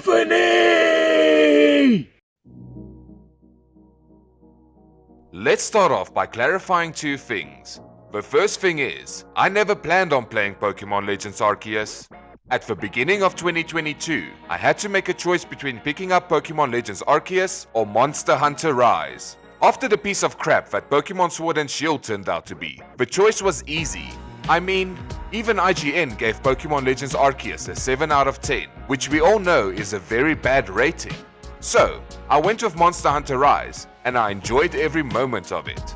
Anthony! Let's start off by clarifying two things. The first thing is, I never planned on playing Pokemon Legends Arceus. At the beginning of 2022, I had to make a choice between picking up Pokemon Legends Arceus or Monster Hunter Rise. After the piece of crap that Pokemon Sword and Shield turned out to be, the choice was easy. I mean, even IGN gave Pokemon Legends Arceus a 7 out of 10, which we all know is a very bad rating. So, I went with Monster Hunter Rise, and I enjoyed every moment of it.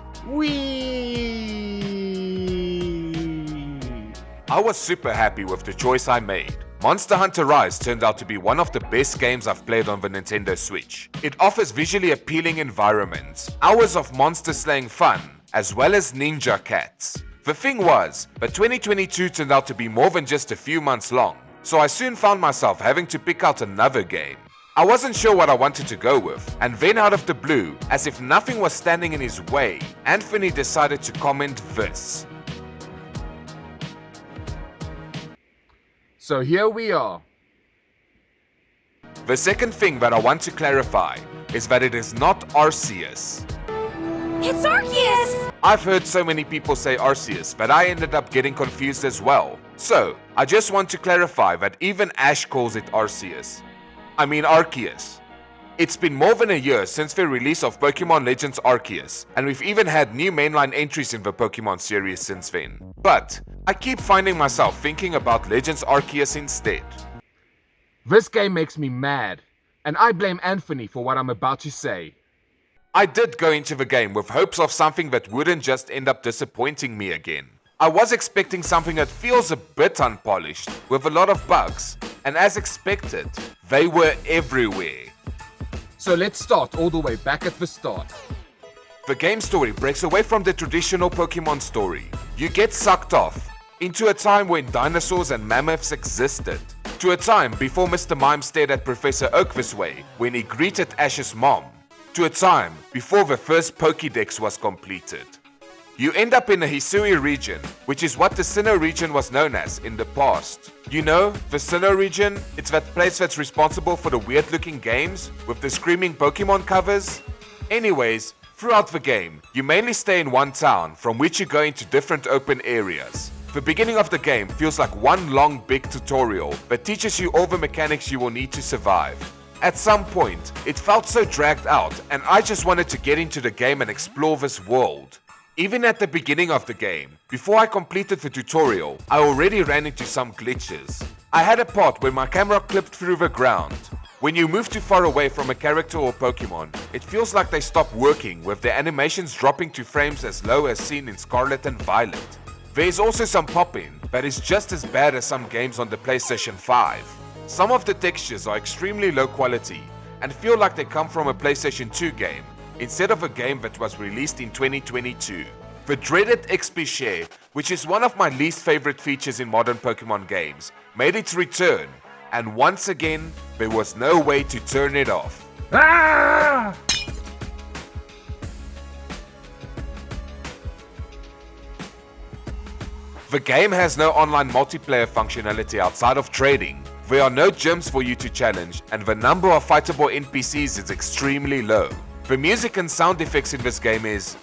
I was super happy with the choice I made. Monster Hunter Rise turned out to be one of the best games I've played on the Nintendo Switch. It offers visually appealing environments, hours of monster slaying fun, as well as ninja cats. The thing was, but 2022 turned out to be more than just a few months long, so I soon found myself having to pick out another game. I wasn't sure what I wanted to go with, and then out of the blue, as if nothing was standing in his way, Anthony decided to comment this. So here we are. The second thing that I want to clarify is that it is not Arceus. It's Arceus! I've heard so many people say Arceus that I ended up getting confused as well. So, I just want to clarify that even Ash calls it Arceus. I mean Arceus. It's been more than a year since the release of Pokemon Legends Arceus, and we've even had new mainline entries in the Pokemon series since then. But, I keep finding myself thinking about Legends Arceus instead. This game makes me mad, and I blame Anthony for what I'm about to say. I did go into the game with hopes of something that wouldn't just end up disappointing me again. I was expecting something that feels a bit unpolished, with a lot of bugs, and as expected, they were everywhere. So let's start all the way back at the start. The game story breaks away from the traditional Pokemon story. You get sucked off into a time when dinosaurs and mammoths existed, to a time before Mr. Mime stared at Professor Oak this way when he greeted Ash's mom, to a time before the first Pokédex was completed. You end up in the Hisui region, which is what the Sinnoh region was known as in the past. You know, the Sinnoh region, it's that place that's responsible for the weird looking games with the screaming Pokemon covers. Anyways, throughout the game, you mainly stay in one town from which you go into different open areas. The beginning of the game feels like one long big tutorial that teaches you all the mechanics you will need to survive. At some point, it felt so dragged out and I just wanted to get into the game and explore this world. Even at the beginning of the game, before I completed the tutorial, I already ran into some glitches. I had a part where my camera clipped through the ground. When you move too far away from a character or Pokemon, it feels like they stop working, with their animations dropping to frames as low as seen in Scarlet and Violet. There's also some pop-in that is just as bad as some games on the PlayStation 5. Some of the textures are extremely low quality and feel like they come from a PlayStation 2 game, instead of a game that was released in 2022. The dreaded XP share, which is one of my least favorite features in modern Pokemon games, made its return, and once again, there was no way to turn it off. Ah! The game has no online multiplayer functionality outside of trading. There are no gyms for you to challenge, and the number of fightable NPCs is extremely low. The music and sound effects in this game is,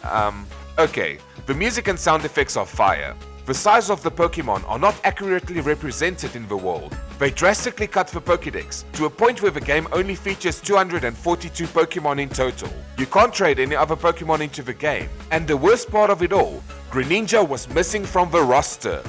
okay. The music and sound effects are fire. The size of the Pokemon are not accurately represented in the world. They drastically cut the Pokédex to a point where the game only features 242 Pokemon in total. You can't trade any other Pokemon into the game. And the worst part of it all, Greninja was missing from the roster.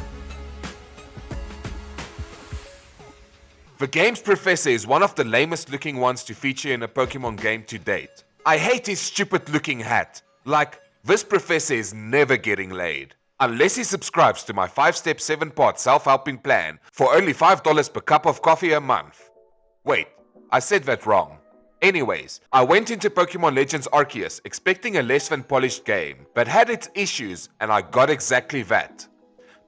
The game's professor is one of the lamest looking ones to feature in a Pokemon game to date. I hate his stupid looking hat. Like, this professor is never getting laid. Unless he subscribes to my 5-step 7-part self-helping plan for only $5 per cup of coffee a month. Wait, I said that wrong. Anyways, I went into Pokemon Legends Arceus expecting a less than polished game, but had its issues and I got exactly that.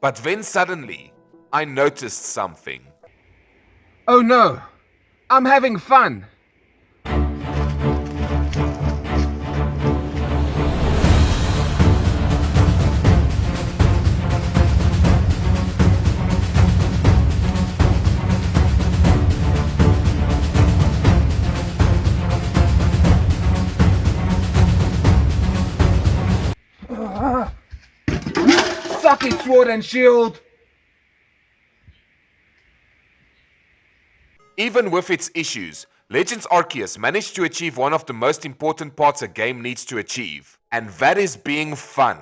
But then suddenly, I noticed something. Oh no! I'm having fun! Suck it, Sword and Shield! Even with its issues, Legends Arceus managed to achieve one of the most important parts a game needs to achieve, and that is being fun.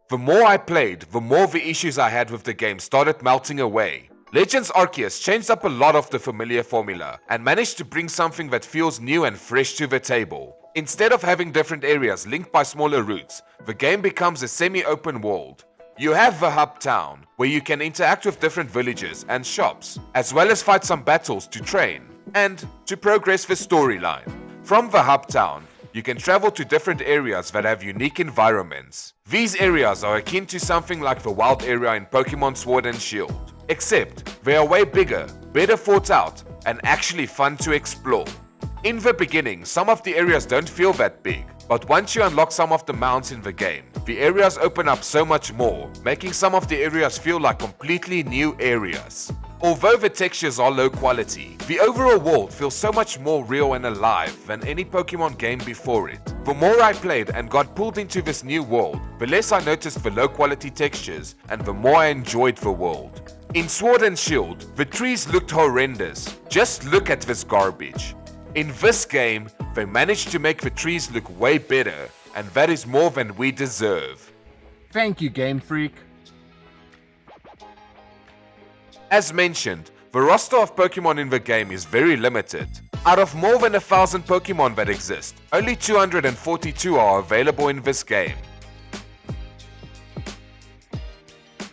The more I played, the more the issues I had with the game started melting away. Legends Arceus changed up a lot of the familiar formula and managed to bring something that feels new and fresh to the table. Instead of having different areas linked by smaller routes, the game becomes a semi-open world. You have the hub town, where you can interact with different villages and shops, as well as fight some battles to train, and to progress the storyline. From the hub town, you can travel to different areas that have unique environments. These areas are akin to something like the wild area in Pokemon Sword and Shield, except they are way bigger, better thought out, and actually fun to explore. In the beginning, some of the areas don't feel that big, but once you unlock some of the mounts in the game, the areas open up so much more, making some of the areas feel like completely new areas. Although the textures are low quality, the overall world feels so much more real and alive than any Pokemon game before it. The more I played and got pulled into this new world, the less I noticed the low quality textures and the more I enjoyed the world. In Sword and Shield, the trees looked horrendous. Just look at this garbage. In this game, they managed to make the trees look way better, and that is more than we deserve. Thank you, Game Freak. As mentioned, the roster of Pokemon in the game is very limited. Out of more than 1,000 Pokemon that exist, only 242 are available in this game.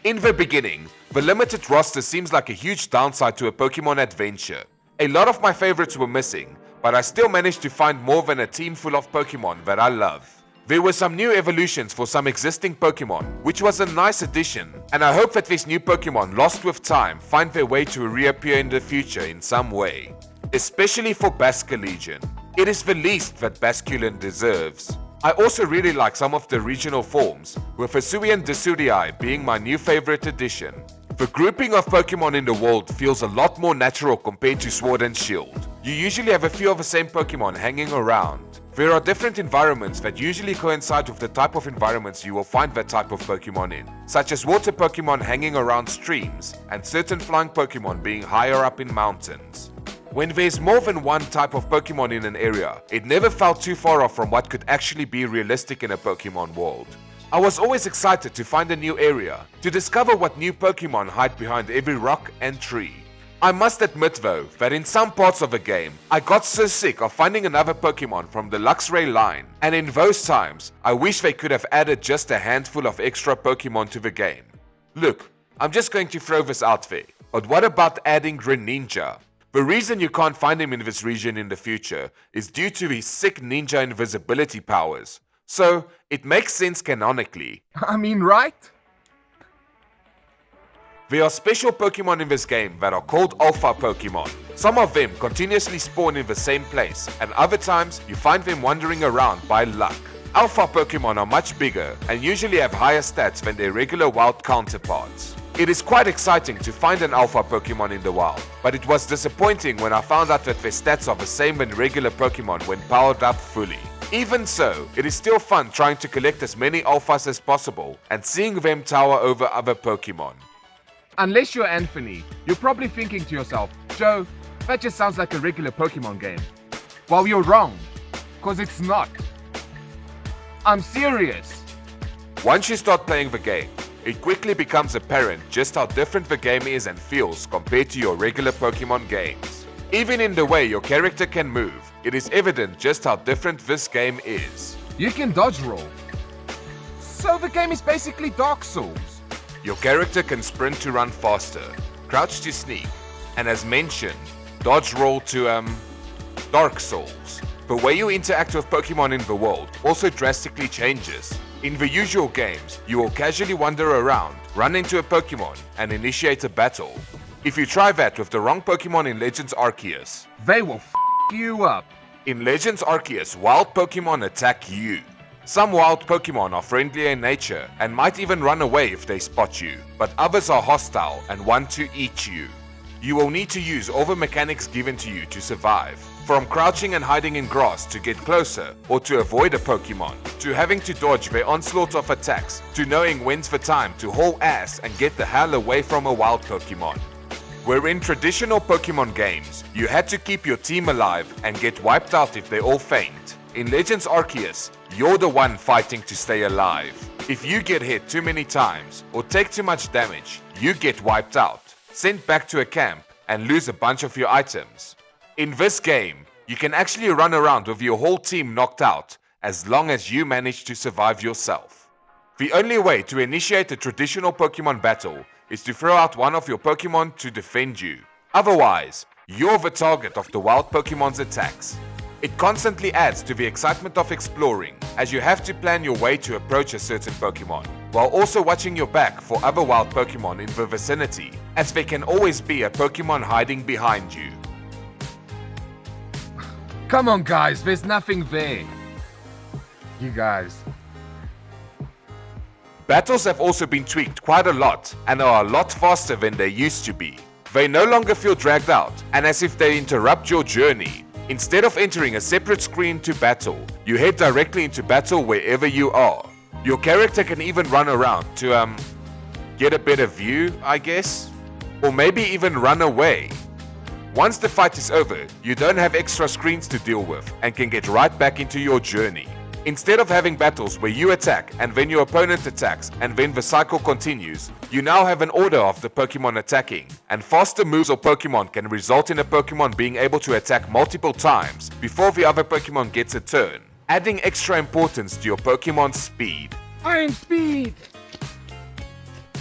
In the beginning, the limited roster seems like a huge downside to a Pokemon adventure. A lot of my favorites were missing, but I still managed to find more than a team full of Pokemon that I love. There were some new evolutions for some existing Pokemon, which was a nice addition, and I hope that these new Pokemon lost with time find their way to reappear in the future in some way. Especially for Basculegion. It is the least that Basculin deserves. I also really like some of the regional forms, with Hisuian Disurii being my new favorite addition. The grouping of Pokemon in the world feels a lot more natural compared to Sword and Shield. You usually have a few of the same Pokemon hanging around. There are different environments that usually coincide with the type of environments you will find that type of Pokemon in, such as water Pokemon hanging around streams, and certain flying Pokemon being higher up in mountains. When there's more than one type of Pokemon in an area, it never felt too far off from what could actually be realistic in a Pokemon world. I was always excited to find a new area, to discover what new Pokemon hide behind every rock and tree. I must admit though, that in some parts of the game, I got so sick of finding another Pokemon from the Luxray line, and in those times, I wish they could have added just a handful of extra Pokemon to the game. Look, I'm just going to throw this out there, but what about adding Greninja? The reason you can't find him in this region in the future is due to his sick ninja invisibility powers. So, it makes sense canonically. I mean, right? There are special Pokemon in this game that are called Alpha Pokemon. Some of them continuously spawn in the same place, and other times you find them wandering around by luck. Alpha Pokemon are much bigger and usually have higher stats than their regular wild counterparts. It is quite exciting to find an Alpha Pokemon in the wild, but it was disappointing when I found out that their stats are the same than regular Pokemon when powered up fully. Even so, it is still fun trying to collect as many Alphas as possible and seeing them tower over other Pokemon. Unless you're Anthony, you're probably thinking to yourself, Joe, that just sounds like a regular Pokemon game. Well, you're wrong, cause it's not. I'm serious. Once you start playing the game, it quickly becomes apparent just how different the game is and feels compared to your regular Pokemon games. Even in the way your character can move, it is evident just how different this game is. You can dodge roll. So the game is basically Dark Souls. Your character can sprint to run faster, crouch to sneak, and as mentioned, dodge roll to Dark Souls. The way you interact with Pokemon in the world also drastically changes. In the usual games, you will casually wander around, run into a Pokemon, and initiate a battle. If you try that with the wrong Pokemon in Legends Arceus, They will you up. in Legends Arceus, wild Pokemon attack you. Some wild Pokemon are friendly in nature and might even run away if they spot you, but others are hostile and want to eat you. You will need to use all the mechanics given to you to survive. From crouching and hiding in grass to get closer or to avoid a Pokemon, to having to dodge their onslaught of attacks, to knowing when's the time to haul ass and get the hell away from a wild Pokemon. Where in traditional Pokemon games, you had to keep your team alive and get wiped out if they all faint. In Legends Arceus, you're the one fighting to stay alive. If you get hit too many times or take too much damage, you get wiped out, sent back to a camp, and lose a bunch of your items. In this game, you can actually run around with your whole team knocked out as long as you manage to survive yourself. The only way to initiate a traditional Pokemon battle is to throw out one of your Pokemon to defend you. Otherwise, you're the target of the wild Pokemon's attacks. It constantly adds to the excitement of exploring, as you have to plan your way to approach a certain Pokemon, while also watching your back for other wild Pokemon in the vicinity, as there can always be a Pokemon hiding behind you. Come on guys, there's nothing there. You guys. Battles have also been tweaked quite a lot and are a lot faster than they used to be. They no longer feel dragged out and as if they interrupt your journey. Instead of entering a separate screen to battle, you head directly into battle wherever you are. Your character can even run around to get a better view, I guess? Or maybe even run away. Once the fight is over, you don't have extra screens to deal with and can get right back into your journey. Instead of having battles where you attack and then your opponent attacks and then the cycle continues, you now have an order of the Pokemon attacking, and faster moves or Pokemon can result in a Pokemon being able to attack multiple times before the other Pokemon gets a turn, adding extra importance to your Pokemon's speed. Iron Speed!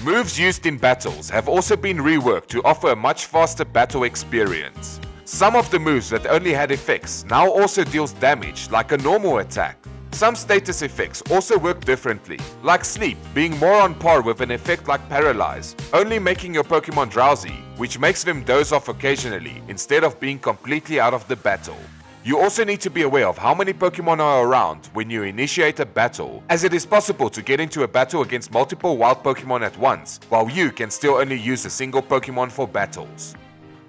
Moves used in battles have also been reworked to offer a much faster battle experience. Some of the moves that only had effects now also deals damage like a normal attack. Some status effects also work differently, like Sleep being more on par with an effect like Paralyze, only making your Pokemon drowsy, which makes them doze off occasionally instead of being completely out of the battle. You also need to be aware of how many Pokemon are around when you initiate a battle, as it is possible to get into a battle against multiple wild Pokemon at once, while you can still only use a single Pokemon for battles.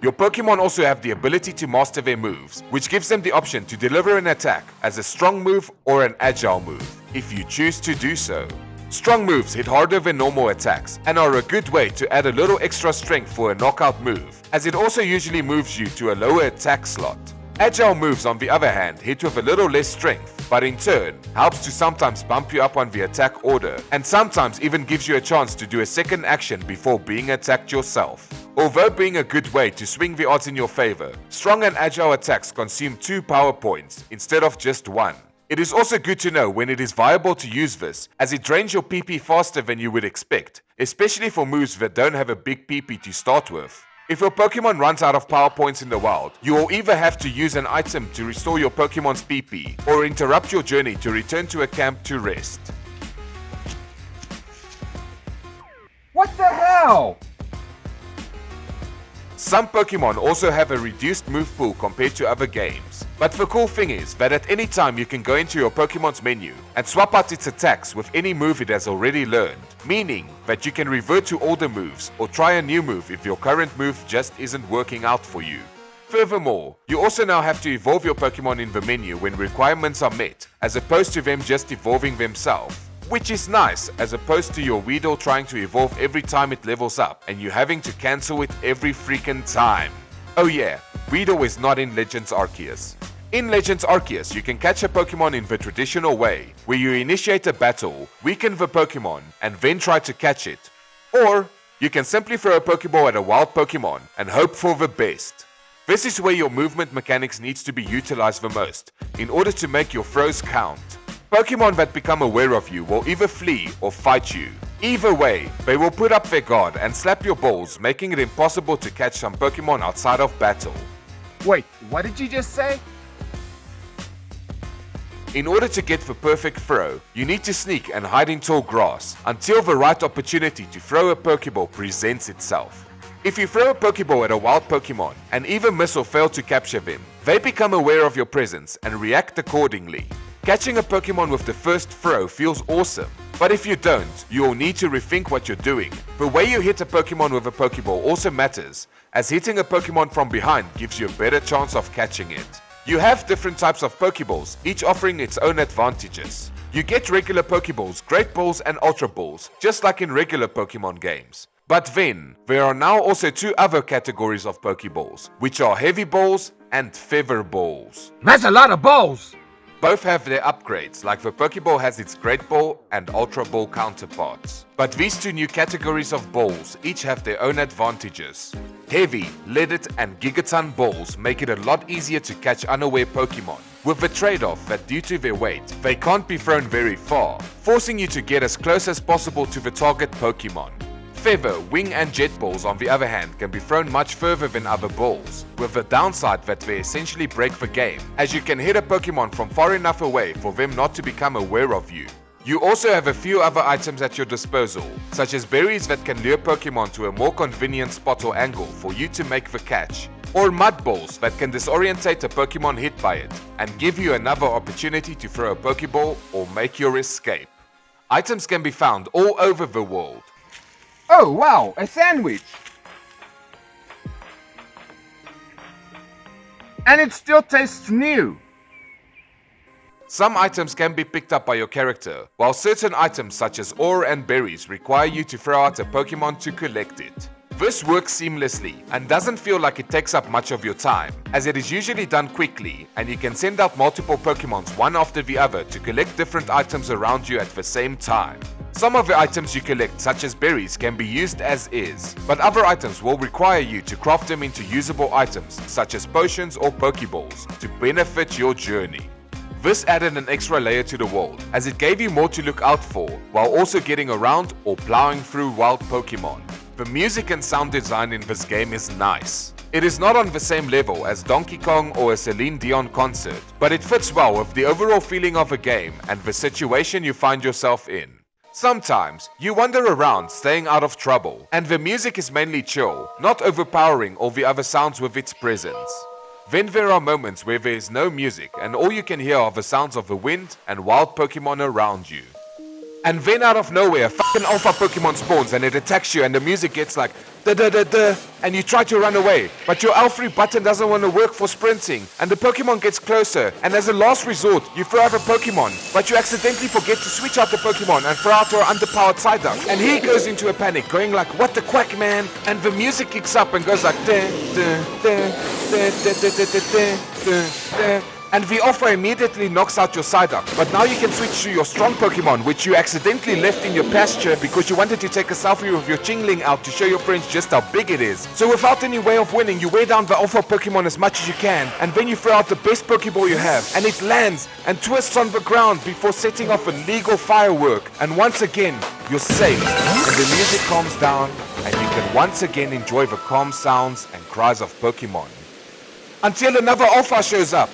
Your Pokemon also have the ability to master their moves, which gives them the option to deliver an attack as a strong move or an agile move, if you choose to do so. Strong moves hit harder than normal attacks and are a good way to add a little extra strength for a knockout move, as it also usually moves you to a lower attack slot. Agile moves, on the other hand, hit with a little less strength, but in turn helps to sometimes bump you up on the attack order, and sometimes even gives you a chance to do a second action before being attacked yourself. Although being a good way to swing the odds in your favor, strong and agile attacks consume 2 power points instead of just 1. It is also good to know when it is viable to use this, as it drains your PP faster than you would expect, especially for moves that don't have a big PP to start with. If your Pokemon runs out of power points in the wild, you will either have to use an item to restore your Pokemon's PP, or interrupt your journey to return to a camp to rest. What the hell? Some Pokemon also have a reduced move pool compared to other games, but the cool thing is that at any time you can go into your Pokemon's menu and swap out its attacks with any move it has already learned, meaning that you can revert to older moves or try a new move if your current move just isn't working out for you. Furthermore, you also now have to evolve your Pokemon in the menu when requirements are met, as opposed to them just evolving themselves. Which is nice, as opposed to your Weedle trying to evolve every time it levels up and you having to cancel it every freaking time. Oh yeah, Weedle is not in Legends Arceus. In Legends Arceus, you can catch a Pokemon in the traditional way, where you initiate a battle, weaken the Pokemon, and then try to catch it. Or, you can simply throw a Pokeball at a wild Pokemon and hope for the best. This is where your movement mechanics needs to be utilized the most, in order to make your throws count. Pokemon that become aware of you will either flee or fight you. Either way, they will put up their guard and slap your balls, making it impossible to catch some Pokemon outside of battle. Wait, what did you just say? In order to get the perfect throw, you need to sneak and hide in tall grass until the right opportunity to throw a Pokeball presents itself. If you throw a Pokeball at a wild Pokemon and either miss or fail to capture them, they become aware of your presence and react accordingly. Catching a Pokemon with the first throw feels awesome, but if you don't, you will need to rethink what you're doing. The way you hit a Pokemon with a Pokeball also matters, as hitting a Pokemon from behind gives you a better chance of catching it. You have different types of Pokeballs, each offering its own advantages. You get regular Pokeballs, Great Balls and Ultra Balls, just like in regular Pokemon games. But then, there are now also two other categories of Pokeballs, which are Heavy Balls and Feather Balls. That's a lot of balls! Both have their upgrades, like the Pokeball has its Great Ball and Ultra Ball counterparts. But these two new categories of balls each have their own advantages. Heavy, leaded and gigaton balls make it a lot easier to catch unaware Pokemon, with the trade-off that due to their weight, they can't be thrown very far, forcing you to get as close as possible to the target Pokemon. Feather, wing and jet balls on the other hand can be thrown much further than other balls, with the downside that they essentially break the game, as you can hit a Pokemon from far enough away for them not to become aware of you. You also have a few other items at your disposal, such as berries that can lure Pokemon to a more convenient spot or angle for you to make the catch, or mud balls that can disorientate a Pokemon hit by it, and give you another opportunity to throw a Pokeball or make your escape. Items can be found all over the world. Oh wow, a sandwich! And it still tastes new! Some items can be picked up by your character, while certain items such as ore and berries require you to throw out a Pokemon to collect it. This works seamlessly and doesn't feel like it takes up much of your time, as it is usually done quickly and you can send out multiple Pokemons one after the other to collect different items around you at the same time. Some of the items you collect, such as berries, can be used as is, but other items will require you to craft them into usable items, such as potions or Pokeballs, to benefit your journey. This added an extra layer to the world, as it gave you more to look out for, while also getting around or plowing through wild Pokemon. The music and sound design in this game is nice. It is not on the same level as Donkey Kong or a Celine Dion concert, but it fits well with the overall feeling of a game and the situation you find yourself in. Sometimes, you wander around staying out of trouble, and the music is mainly chill, not overpowering all the other sounds with its presence. Then there are moments where there is no music and all you can hear are the sounds of the wind and wild Pokemon around you. And then out of nowhere, a fucking alpha Pokemon spawns and it attacks you and the music gets like da da da da and you try to run away, but your L3 button doesn't want to work for sprinting and the Pokemon gets closer, and as a last resort you throw out a Pokemon, but you accidentally forget to switch out the Pokemon and throw out your underpowered Psyduck, and he goes into a panic going like what the quack man, and the music kicks up and goes like da da da da da da da da da da. And the offer immediately knocks out your Psyduck, but now you can switch to your strong Pokemon, which you accidentally left in your pasture because you wanted to take a selfie of your Chingling out to show your friends just how big it is. So without any way of winning, you wear down the alpha Pokemon as much as you can, and then you throw out the best Pokeball you have, and it lands and twists on the ground before setting off a legal firework, and once again, you're safe, and the music calms down, and you can once again enjoy the calm sounds and cries of Pokemon. Until another alpha shows up.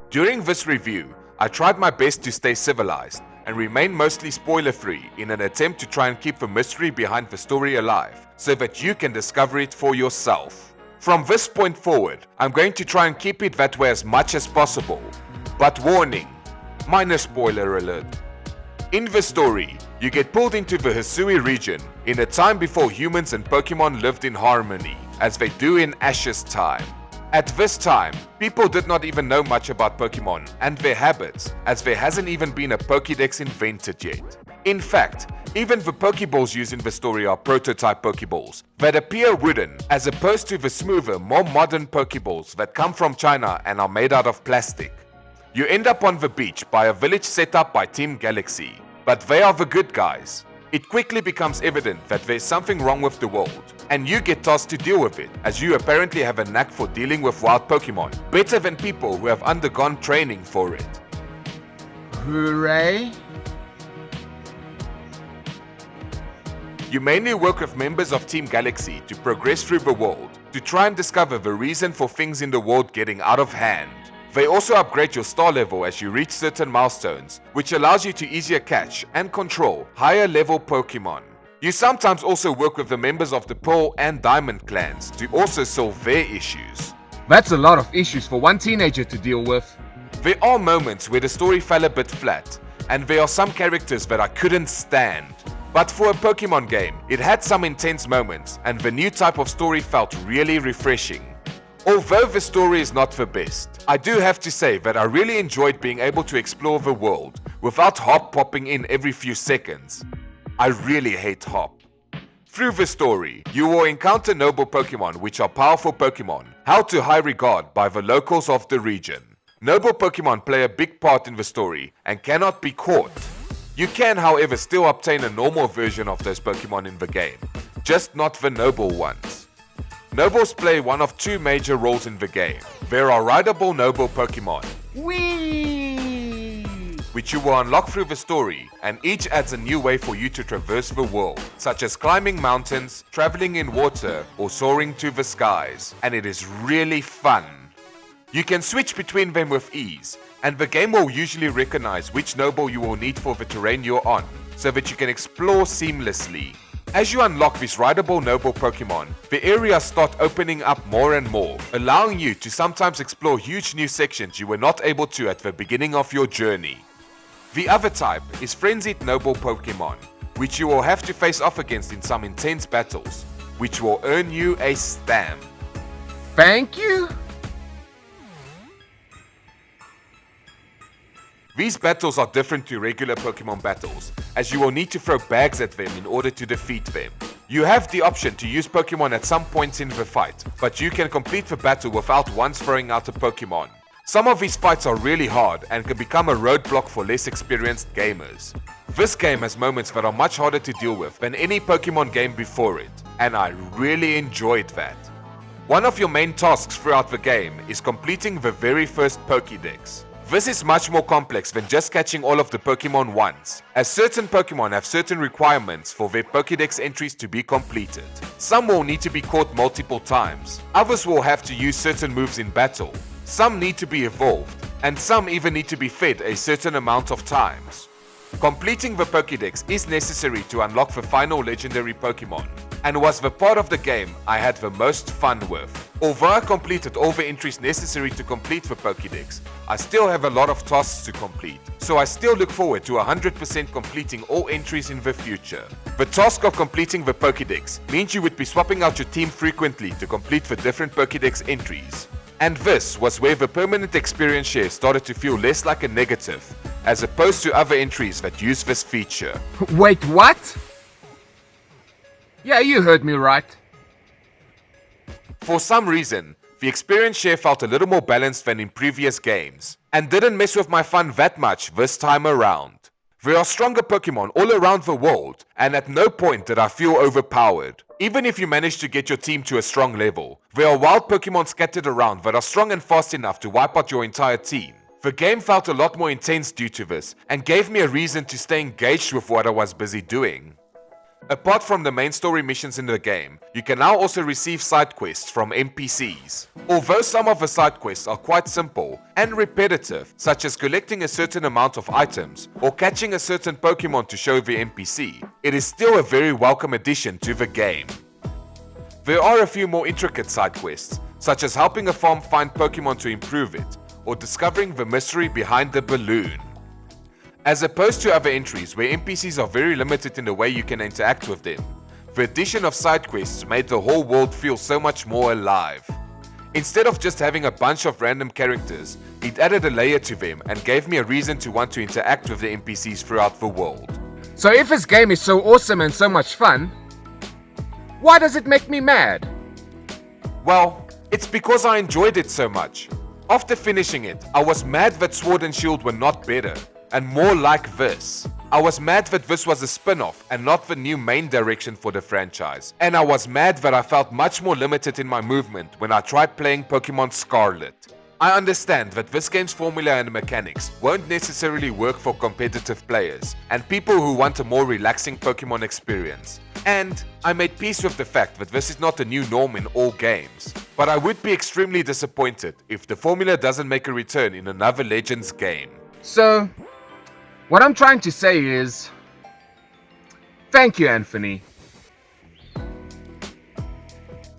During this review, I tried my best to stay civilized and remain mostly spoiler-free in an attempt to try and keep the mystery behind the story alive so that you can discover it for yourself. From this point forward, I'm going to try and keep it that way as much as possible. But warning, minor spoiler alert. In the story, you get pulled into the Hisui region in a time before humans and Pokemon lived in harmony, as they do in Ash's time. At this time, people did not even know much about Pokemon and their habits, as there hasn't even been a Pokédex invented yet. In fact, even the Pokeballs used in the story are prototype Pokeballs that appear wooden, as opposed to the smoother, more modern Pokeballs that come from China and are made out of plastic. You end up on the beach by a village set up by Team Galaxy, but they are the good guys. It quickly becomes evident that there's something wrong with the world, and you get tasked to deal with it, as you apparently have a knack for dealing with wild Pokemon, better than people who have undergone training for it. Hooray! You mainly work with members of Team Galaxy to progress through the world, to try and discover the reason for things in the world getting out of hand. They also upgrade your star level as you reach certain milestones, which allows you to easier catch and control higher level Pokemon. You sometimes also work with the members of the Pearl and Diamond clans to also solve their issues. That's a lot of issues for one teenager to deal with. There are moments where the story fell a bit flat, and there are some characters that I couldn't stand. But for a Pokemon game, it had some intense moments, and the new type of story felt really refreshing. Although the story is not the best, I do have to say that I really enjoyed being able to explore the world without Hop popping in every few seconds. I really hate Hop. Through the story, you will encounter noble Pokemon which are powerful Pokemon, held to high regard by the locals of the region. Noble Pokemon play a big part in the story and cannot be caught. You can, however, still obtain a normal version of those Pokemon in the game, just not the noble ones. Nobles play one of two major roles in the game. There are rideable noble Pokemon, Whee! which you will unlock through the story, and each adds a new way for you to traverse the world, such as climbing mountains, traveling in water, or soaring to the skies, and it is really fun. You can switch between them with ease, and the game will usually recognize which noble you will need for the terrain you're on, so that you can explore seamlessly. As you unlock these rideable noble Pokemon, the areas start opening up more and more, allowing you to sometimes explore huge new sections you were not able to at the beginning of your journey. The other type is frenzied noble Pokemon, which you will have to face off against in some intense battles, which will earn you a stamp. Thank you? These battles are different to regular Pokemon battles, as you will need to throw bags at them in order to defeat them. You have the option to use Pokemon at some points in the fight, but you can complete the battle without once throwing out a Pokemon. Some of these fights are really hard and can become a roadblock for less experienced gamers. This game has moments that are much harder to deal with than any Pokemon game before it, and I really enjoyed that. One of your main tasks throughout the game is completing the very first Pokédex. This is much more complex than just catching all of the Pokemon once, as certain Pokemon have certain requirements for their Pokédex entries to be completed. Some will need to be caught multiple times, others will have to use certain moves in battle, some need to be evolved, and some even need to be fed a certain amount of times. Completing the Pokédex is necessary to unlock the final legendary Pokemon, and was the part of the game I had the most fun with. Although I completed all the entries necessary to complete the Pokédex, I still have a lot of tasks to complete, so I still look forward to 100% completing all entries in the future. The task of completing the Pokédex means you would be swapping out your team frequently to complete the different Pokédex entries. And this was where the permanent experience share started to feel less like a negative, as opposed to other entries that use this feature. Wait, what? Yeah, you heard me right. For some reason, the experience share felt a little more balanced than in previous games, and didn't mess with my fun that much this time around. There are stronger Pokemon all around the world, and at no point did I feel overpowered. Even if you manage to get your team to a strong level, there are wild Pokemon scattered around that are strong and fast enough to wipe out your entire team. The game felt a lot more intense due to this, and gave me a reason to stay engaged with what I was busy doing. Apart from the main story missions in the game, you can now also receive side quests from NPCs. Although some of the side quests are quite simple and repetitive, such as collecting a certain amount of items or catching a certain Pokemon to show the NPC, it is still a very welcome addition to the game. There are a few more intricate side quests, such as helping a farm find Pokemon to improve it, or discovering the mystery behind the balloon. As opposed to other entries where NPCs are very limited in the way you can interact with them, the addition of side quests made the whole world feel so much more alive. Instead of just having a bunch of random characters, it added a layer to them and gave me a reason to want to interact with the NPCs throughout the world. So if this game is so awesome and so much fun, why does it make me mad? Well, it's because I enjoyed it so much. After finishing it, I was mad that Sword and Shield were not better, and more like this. I was mad that this was a spin-off and not the new main direction for the franchise. And I was mad that I felt much more limited in my movement when I tried playing Pokemon Scarlet. I understand that this game's formula and mechanics won't necessarily work for competitive players and people who want a more relaxing Pokemon experience. And I made peace with the fact that this is not a new norm in all games. But I would be extremely disappointed if the formula doesn't make a return in another Legends game. So, what I'm trying to say is, thank you, Anthony.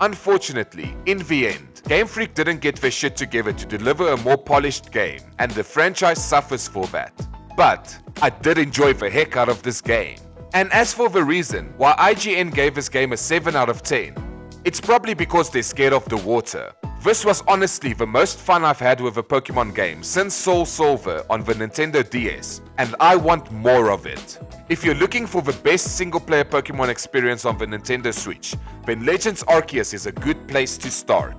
Unfortunately, in the end, Game Freak didn't get their shit together to deliver a more polished game, and the franchise suffers for that. But I did enjoy the heck out of this game. And as for the reason why IGN gave this game a 7 out of 10, it's probably because they're scared of the water. This was honestly the most fun I've had with a Pokemon game since Soul Silver on the Nintendo DS, and I want more of it. If you're looking for the best single-player Pokemon experience on the Nintendo Switch, then Legends Arceus is a good place to start.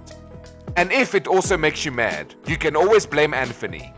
And if it also makes you mad, you can always blame Anthony.